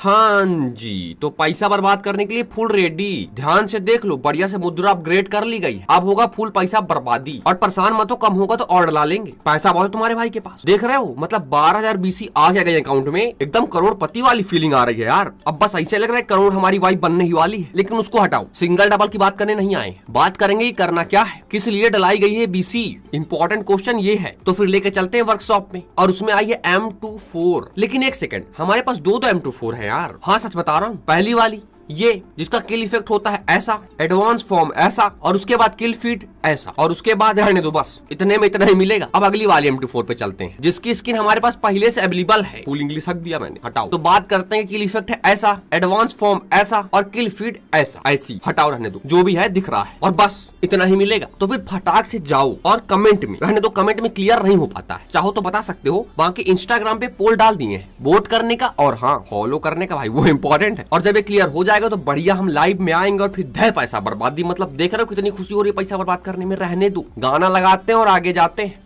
हाँ जी, तो पैसा बर्बाद करने के लिए फुल रेडी। ध्यान से देख लो, बढ़िया से मुद्रा अपग्रेड कर ली गई। अब होगा फुल पैसा बर्बादी। और परेशान मत हो, कम होगा तो और डला लेंगे। पैसा बहुत तुम्हारे भाई के पास, देख रहे हो, मतलब 12,000 BC आ गया अकाउंट में। एकदम करोड़पति वाली फीलिंग आ रही है यार। अब बस ऐसे लग रहा है करोड़ हमारी वाइफ बनने ही वाली है। लेकिन उसको हटाओ, सिंगल डबल की बात करने नहीं आए। बात करेंगे करना क्या है, किस लिए डलाई गई है BC। इंपॉर्टेंट क्वेश्चन ये है। तो फिर लेके चलते हैं वर्कशॉप में, और उसमें आई है M24। लेकिन एक सेकंड, हमारे पास दो M24 है यार। हाँ सच बता रहा हूँ, पहली वाली ये जिसका किल इफेक्ट होता है ऐसा, एडवांस फॉर्म ऐसा, और उसके बाद किल फीड ऐसा, और उसके बाद रहने दो, बस इतने में इतना ही मिलेगा। अब अगली वाली M24 पे चलते हैं, जिसकी स्किन हमारे पास पहले से अवेलेबल है। फुल इंग्लिश हक दिया मैंने, हटाओ। तो बात करते हैं, किल इफेक्ट है ऐसा, एडवांस फॉर्म ऐसा, और किल फीड ऐसा, ऐसी, हटाओ रहने दो, जो भी है दिख रहा है, और बस इतना ही मिलेगा। तो फिर फटाक से जाओ और कमेंट में रहने दो, कमेंट में क्लियर नहीं हो पाता है, चाहो तो बता सकते हो। बाकी इंस्टाग्राम पे पोल डाल दिए हैं वोट करने का, और हाँ फॉलो करने का भाई, वो इंपॉर्टेंट है। और जब ये क्लियर हो जाएगा तो बढ़िया हम लाइव में आएंगे, और फिर धय पैसा बर्बादी, मतलब देख रहे हो कितनी खुशी हो रही है पैसा बर्बाद करने में। रहने दो, गाना लगाते हैं और आगे जाते हैं।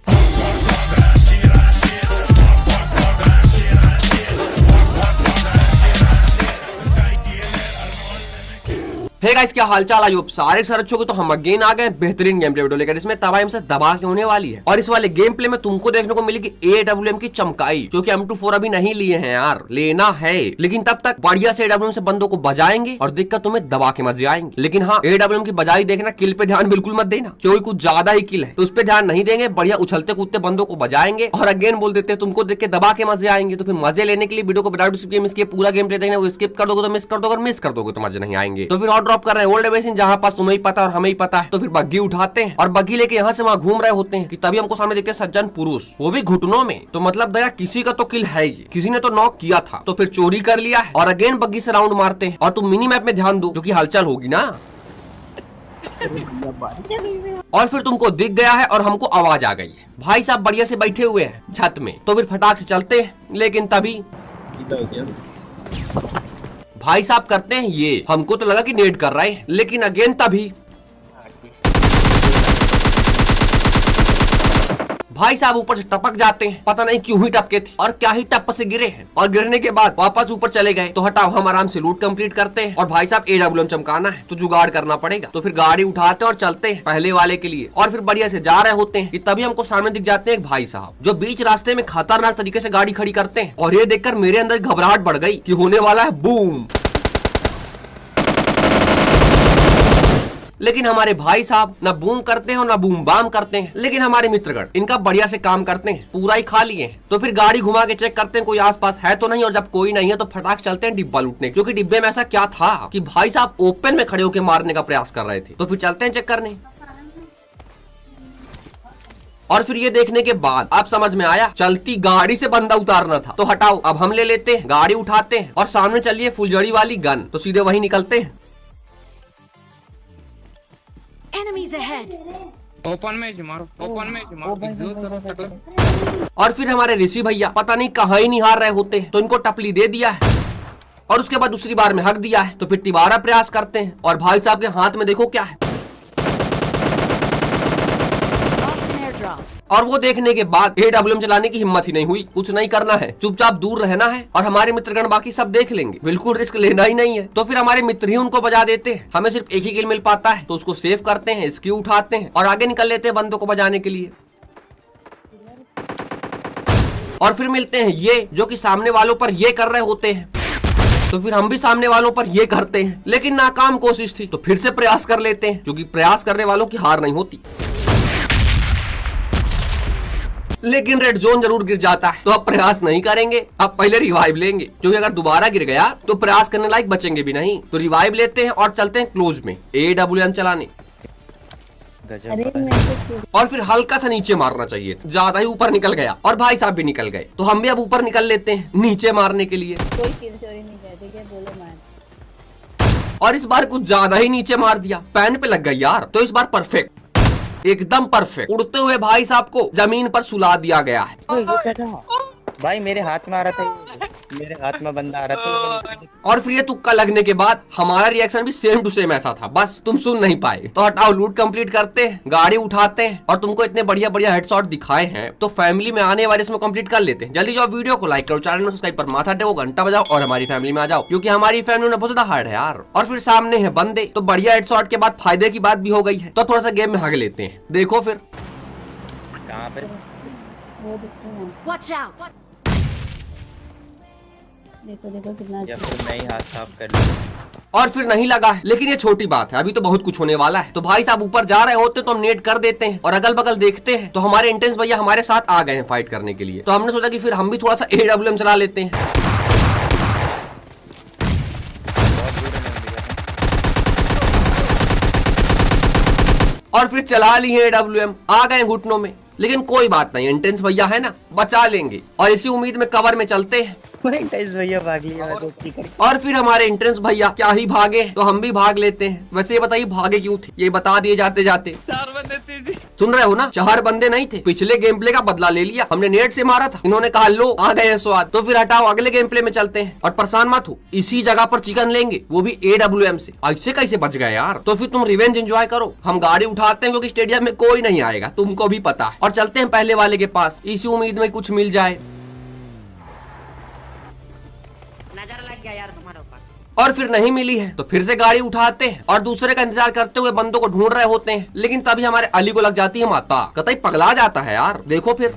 हे गाइस, क्या हालचाल। आई होप सारे सर अच्छे होंगे। तो हम अगेन आ गए बेहतरीन गेम प्ले वीडियो लेकर, इसमें तबाही हमसे दबा के होने वाली है। और इस वाले गेम प्ले में तुमको देखने को मिलेगी AWM की चमकाई, क्योंकि M24 अभी नहीं लिए हैं यार, लेना है। लेकिन तब तक बढ़िया से AWM से बंदों को बजाएंगे और देखकर तुम्हें दबा के मजे आएंगे। लेकिन हाँ, AWM की बजाई देखना, किल पे ध्यान बिल्कुल मत देना, क्योंकि कुछ ज्यादा ही किल है तो उस पर ध्यान नहीं देंगे। बढ़िया उछलते कूदते बंदों को बजाएंगे, और अगेन बोल देते हैं तुमको देख के दबा के मजे आएंगे। तो फिर मजे लेने के लिए वीडियो को विदाउट पूरा गेम प्ले देखना, वो स्किप कर दोगे तो मिस कर दोगे, और मिस कर दोगे तो मजे नहीं आएंगे। तो फिर और ड्रॉप कर रहे हैं ओल्ड बेसिन, जहां पास तुम्हें ही पता और हमें ही पता है। तो फिर बग्गी उठाते हैं और बग्गी लेके यहाँ से वहाँ घूम रहे होते हैं कि तभी हमको सामने देखते सज्जन पुरुष, वो भी घुटनों में। तो मतलब दया किसी का तो किल है ही, किसी ने तो नॉक किया था, तो फिर चोरी कर लिया है। और अगेन बग्गी से राउंड मारते हैं। और तुम मिनी मैप में ध्यान दो, जो कि हलचल होगी ना। और फिर तुमको दिख गया है और हमको आवाज आ गई है। भाई साहब बढ़िया से बैठे हुए हैं छत में। तो फिर फटाक से चलते हैं, लेकिन तभी भाई साहब करते हैं ये। हमको तो लगा कि नेट कर रहे हैं, लेकिन अगेन तभी भाई साहब ऊपर से टपक जाते हैं। पता नहीं क्यों ही टपके थे और क्या ही टप से गिरे हैं, और गिरने के बाद वापस ऊपर चले गए। तो हटाओ, हम आराम से लूट कंप्लीट करते हैं। और भाई साहब AWM चमकाना है तो जुगाड़ करना पड़ेगा। तो फिर गाड़ी उठाते हैं और चलते हैं पहले वाले के लिए। और फिर बढ़िया से जा रहे होते हैं कि तभी हमको सामने दिख जाते हैं एक भाई साहब, जो बीच रास्ते में खतरनाक तरीके से गाड़ी खड़ी करते हैं। और ये देखकर मेरे अंदर घबराहट बढ़ गई कि होने वाला है बूम। लेकिन हमारे भाई साहब ना बूम करते हैं और ना बूम बाम करते हैं। लेकिन हमारे मित्रगण इनका बढ़िया से काम करते हैं, पूरा ही खा लिए हैं। तो फिर गाड़ी घुमा के चेक करते हैं कोई आसपास है तो नहीं, और जब कोई नहीं है तो फटाक चलते हैं डिब्बा लूटने, क्योंकि डिब्बे में ऐसा क्या था कि भाई साहब ओपन में खड़े होकर मारने का प्रयास कर रहे थे। तो फिर चलते हैं चेक करने। और फिर ये देखने के बाद अब समझ में आया, चलती गाड़ी से बंदा उतारना था। तो हटाओ, अब हम ले लेते हैं, गाड़ी उठाते हैं और सामने चलिए फुलझड़ी वाली गन। तो सीधे वही निकलते हैं। Enemies ahead. ओपन में मारो, ओपन में मारो। और फिर हमारे ऋषि भैया पता नहीं कहाँ ही निहार रहे होते हैं, तो इनको टपली दे दिया है। और उसके बाद दूसरी बार में हक दिया है। तो फिर तिबारा प्रयास करते हैं, और भाई साहब के हाथ में देखो क्या है। और वो देखने के बाद AWM चलाने की हिम्मत ही नहीं हुई। कुछ नहीं करना है, चुपचाप दूर रहना है, और हमारे मित्रगण बाकी सब देख लेंगे। बिल्कुल रिस्क लेना ही नहीं है। तो फिर हमारे मित्र ही उनको बजा देते हैं। हमें सिर्फ एक ही किल मिल पाता है, तो उसको सेव करते हैं, इसकी उठाते हैं और आगे निकल लेते हैं बंदों को बजाने के लिए। और फिर मिलते हैं ये, जो कि सामने वालों पर ये कर रहे होते हैं। तो फिर हम भी सामने वालों पर ये करते हैं, लेकिन नाकाम कोशिश थी। तो फिर से प्रयास कर लेते हैं, क्योंकि प्रयास करने वालों की हार नहीं होती। लेकिन रेड जोन जरूर गिर जाता है। तो अब प्रयास नहीं करेंगे, अब पहले रिवाइव लेंगे, क्योंकि अगर दोबारा गिर गया तो प्रयास करने लायक बचेंगे भी नहीं। तो रिवाइव लेते हैं और चलते हैं क्लोज में AWM चलाने। और फिर हल्का सा नीचे मारना चाहिए, ज्यादा ही ऊपर निकल गया और भाई साहब भी निकल गए। तो हम भी अब ऊपर निकल लेते हैं नीचे मारने के लिए। कोई किल चोरी नहीं करते, क्या बोलो मार। और इस बार कुछ ज्यादा ही नीचे मार दिया, पैन पे लग गई यार। तो इस बार परफेक्ट, एकदम परफेक्ट। उड़ते हुए भाई साहब को जमीन पर सुला दिया गया है। भाई मेरे हाथ में आ रहा था। मेरे हाथ में बंदा आ रहा था। और फिर ये तुक्का लगने के बाद हमारा रिएक्शन भी सेम टू सेम ऐसा था, बस तुम सुन नहीं पाए। तो हटाओ, लूट कंप्लीट करते हैं, गाड़ी उठाते हैं और तुमको इतने बढ़िया बढ़िया हेडशॉट दिखाए हैं तो फैमिली में आने वाले इसमें कंप्लीट कर लेते हैं। जल्दी जाओ, वीडियो को लाइक करो, चैनल में सब्सक्राइब पर माथा टेको, घंटा बजाओ और हमारी फैमिली में आ जाओ, क्योंकि हमारी फैमिली में बहुत ज्यादा हार्ड है यार। और फिर सामने है बंदे, तो बढ़िया हेडशॉट के बाद फायदे की बात भी हो गई है, तो थोड़ा सा गेम में भाग लेते हैं। देखो फिर कहाँ पे? वो दिखते हैं। Watch out! देखो देखो कितना या अच्छा। फिर मैं ही हाथ साफ कर लूँ। और फिर नहीं लगा है, लेकिन ये छोटी बात है, अभी तो बहुत कुछ होने वाला है। तो भाई साहब ऊपर जा रहे होते तो हम नेट कर देते हैं और अगल बगल देखते हैं तो हमारे इंटेंस भैया हमारे साथ आ गए हैं फाइट करने के लिए। तो हमने सोचा कि फिर हम भी थोड़ा सा AWM चला लेते हैं। बहुत दूर है मेरे और फिर चला ली है AWM, आ गए घुटनों में, लेकिन कोई बात नहीं, इंटेंस भैया है ना, बचा लेंगे। और इसी उम्मीद में कवर में चलते हैं। भैया भाग लिया मैं दोस्ती करके। और फिर हमारे इंट्रेंस भैया क्या ही भागे, तो हम भी भाग लेते हैं। वैसे ये बताइए भागे क्यों थे, ये बता दिए जाते जाते। 4 बंदे थे जी। सुन रहे हो ना, 4 बंदे नहीं थे, पिछले गेम प्ले का बदला ले लिया हमने, नेट से मारा था, इन्होंने कहा लो आ गए हैं स्वाद। तो फिर हटाओ, अगले गेम प्ले में चलते हैं। और परेशान मत हो, इसी जगह पर चिकन लेंगे, वो भी AWM से। ऐसे कैसे बच गए यार। तो फिर तुम रिवेंज एंजॉय करो, हम गाड़ी उठाते हैं क्योंकि स्टेडियम में कोई नहीं आएगा, तुमको भी पता है। और चलते हैं पहले वाले के पास, इसी उम्मीद में कुछ मिल जाए। नजर लग गया यार तुम्हारे ऊपर। और फिर नहीं मिली है तो फिर से गाड़ी उठाते हैं और दूसरे का इंतजार करते हुए बंदों को ढूंढ रहे होते हैं, लेकिन तभी हमारे अली को लग जाती है माता, कतई पगला जाता है यार। देखो फिर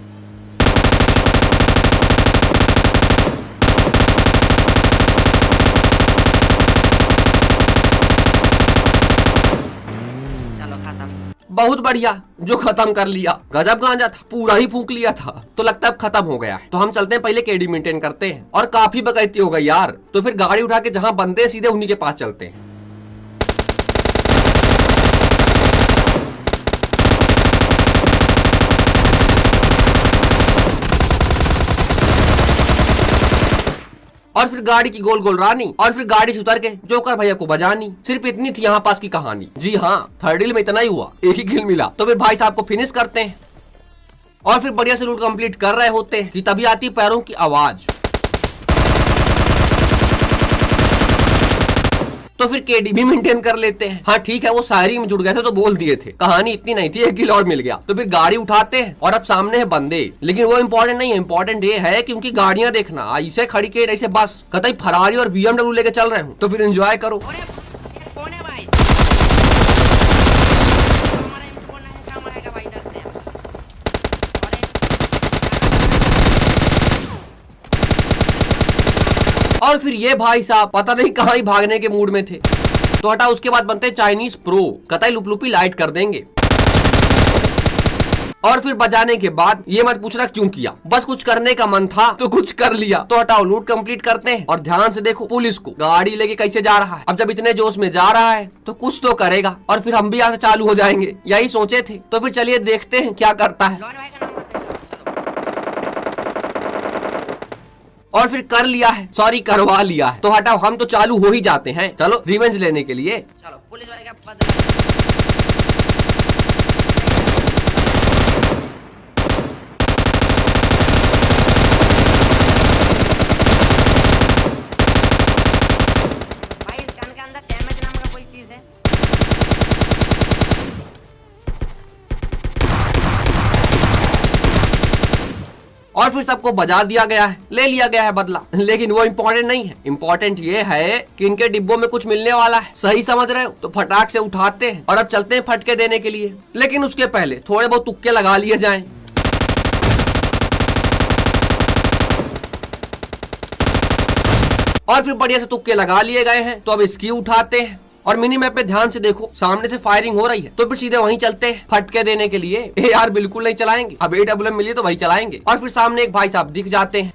चलो खत्म। बहुत बढ़िया, जो खत्म कर लिया, गजब गांजा था, पूरा ही फूंक लिया था। तो लगता है अब खत्म हो गया है, तो हम चलते हैं पहले केडी मेंटेन करते हैं। और काफी बकैती हो गई यार, तो फिर गाड़ी उठा के जहां बंदे सीधे उन्हीं के पास चलते हैं। और फिर गाड़ी की गोल गोल रानी, और फिर गाड़ी से उतर के जोकर भैया को बजानी। सिर्फ इतनी थी यहाँ पास की कहानी। जी हाँ, थर्ड हिल में इतना ही हुआ, एक ही किल मिला। तो फिर भाई साहब को फिनिश करते हैं और फिर बढ़िया से लूट कंप्लीट कर रहे होते हैं कि तभी आती पैरों की आवाज। तो फिर केडी भी मेंटेन कर लेते हैं। हाँ ठीक है, वो शायरी में जुड़ गए थे तो बोल दिए थे, कहानी इतनी नहीं थी, 1 किल और मिल गया। तो फिर गाड़ी उठाते हैं और अब सामने है बंदे, लेकिन वो इम्पोर्टेंट नहीं है, इम्पोर्टेंट ये है कि उनकी गाड़ियां देखना, ऐसे खड़ी के ऐसे बस कतई फरारी और BMW लेके चल रहे हूँ। तो फिर एंजॉय करो। अरे ये कौन है भाई? हमारा इनको नहीं काम आएगा भाई इधर से। और फिर ये भाई साहब पता नहीं कहाँ ही भागने के मूड में थे। तो हटा, उसके बाद बनते चाइनीज प्रो, कतई लुपलुपी लाइट कर देंगे। और फिर बजाने के बाद ये मत पूछना क्यों किया, बस कुछ करने का मन था तो कुछ कर लिया। तो हटाओ, लूट कंप्लीट करते हैं और ध्यान से देखो पुलिस को, गाड़ी लेके कैसे जा रहा है। अब जब इतने जोश में जा रहा है तो कुछ तो करेगा और फिर हम भी यहाँ से चालू हो जाएंगे, यही सोचे थे। तो फिर चलिए देखते हैं क्या करता है। जॉन भाई का नंबर दे दो, चलो। और फिर कर लिया है, सॉरी करवा लिया है। तो हटाओ, हम तो चालू हो ही जाते हैं, चलो रिवेंज लेने के लिए। चलो पुलिस वाले का बदला। भाई इस गन के अंदर डैमेज नाम का कोई चीज है। और फिर सबको बजा दिया गया है, ले लिया गया है बदला। लेकिन वो इम्पोर्टेंट नहीं है, इम्पोर्टेंट ये है कि इनके डिब्बों में कुछ मिलने वाला है, सही समझ रहे हो। तो फटाक से उठाते हैं और अब चलते हैं फटके देने के लिए, लेकिन उसके पहले थोड़े बहुत तुक्के लगा लिए जाएं। और फिर बढ़िया से तुक्के लगा लिए गए हैं, तो अब इसकी उठाते हैं। और मिनी मैप पे ध्यान से देखो, सामने से फायरिंग हो रही है, तो फिर सीधे वहीं चलते हैं फटके देने के लिए। यार बिल्कुल नहीं चलाएंगे, अब AWM मिली तो वही चलाएंगे। और फिर सामने एक भाई साहब दिख जाते हैं,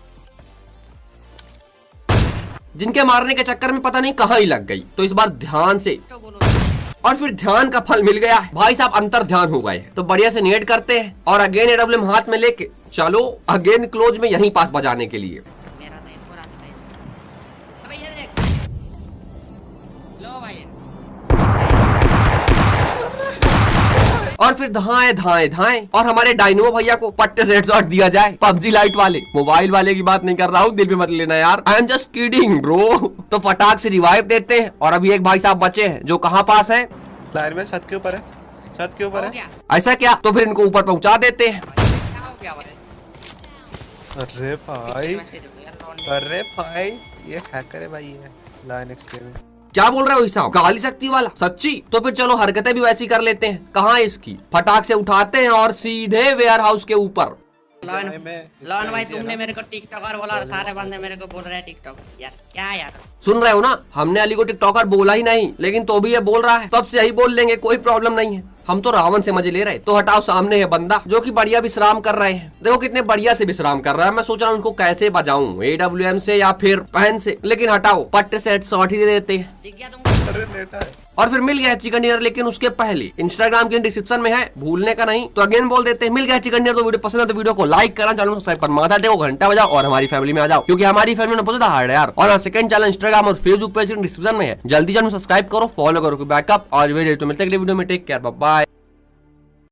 जिनके मारने के चक्कर में पता नहीं कहाँ ही लग गई। तो इस बार ध्यान से, तो बोलो। और फिर ध्यान का फल मिल गया है, भाई साहब अंतर ध्यान हो गए। तो बढ़िया से नेट करते हैं और अगेन AWM हाथ में लेके चलो अगेन क्लोज में यहीं पास बजाने के लिए। मेरा नहीं पूरा अच्छा है। अबे ये देख, लो भाई। और फिर धाए धाए धाए और हमारे डायनो भैया को पट्टे से हेडशॉट दिया जाए। पबजी लाइट वाले, मोबाइल वाले की बात नहीं कर रहा हूँ, दिल पे मत लेना यार, I am just kidding bro. तो फटाक से रिवाइव देते हैं और अभी एक भाई साहब बचे हैं जो कहाँ पास है, लाइन में छत के ऊपर है, छत के ऊपर हो है। गया ऐसा क्या? तो फिर इनको ऊपर पहुंचा देते हैं। क्या हो गया भाई अरे भाई, मैसेज हो यार अरे भाई ये हैकर है भाई, ये लाइन एक्सटेंड। क्या बोल रहे हो हिसाब, गाली शक्ति वाला सच्ची? तो फिर चलो हरकतें भी वैसी कर लेते हैं। कहाँ है इसकी? फटाक से उठाते हैं और सीधे वेयर हाउस के ऊपर। लॉन भाई तुमने मेरे को टिकटॉकर बोला और सारे बंदे मेरे को बोल रहे हैं टिकटॉक। यार क्या यार, सुन रहे हो ना, हमने अली को टिकटॉकर बोला ही नहीं, लेकिन तो भी ये बोल रहा है, तब से यही बोल लेंगे, कोई प्रॉब्लम नहीं है। हम तो रावण से मजे ले रहे। तो हटाओ, सामने है बंदा जो कि बढ़िया विश्राम कर रहे हैं। देखो कितने बढ़िया से विश्राम कर रहा है। मैं सोच रहा हूँ उनको कैसे बजाऊं, AWM से या फिर पैन से, लेकिन हटाओ, पट्टे से हेडशॉट ही दे देते हैं। दिख गया तुमको? अरे लेटा है। और फिर मिल गया चिकन डिनर, लेकिन उसके पहले इंस्टाग्राम के डिस्क्रिप्शन में है, भूलने का नहीं। तो अगेन बोल देते हैं, मिल गया चिकन डिनर। तो वीडियो पसंद है तो वीडियो को लाइक करना, चैनल को सब्सक्राइब कर माथा टेको, घंटा बजाओ और हमारी फैमिली में आ जाओ, क्योंकि हमारी फैमिली में बहुत हार्ड है यार। और सेकंड चैनल इंस्टाग्राम और फेसबुक पे डिस्क्रिप्शन में है, जल्दी चैनल सब्सक्राइब करो, फॉलो करो, बैकअप और वीडियो। तो मिलते हैं अगले वीडियो में, टेक केयर, बाय बाय।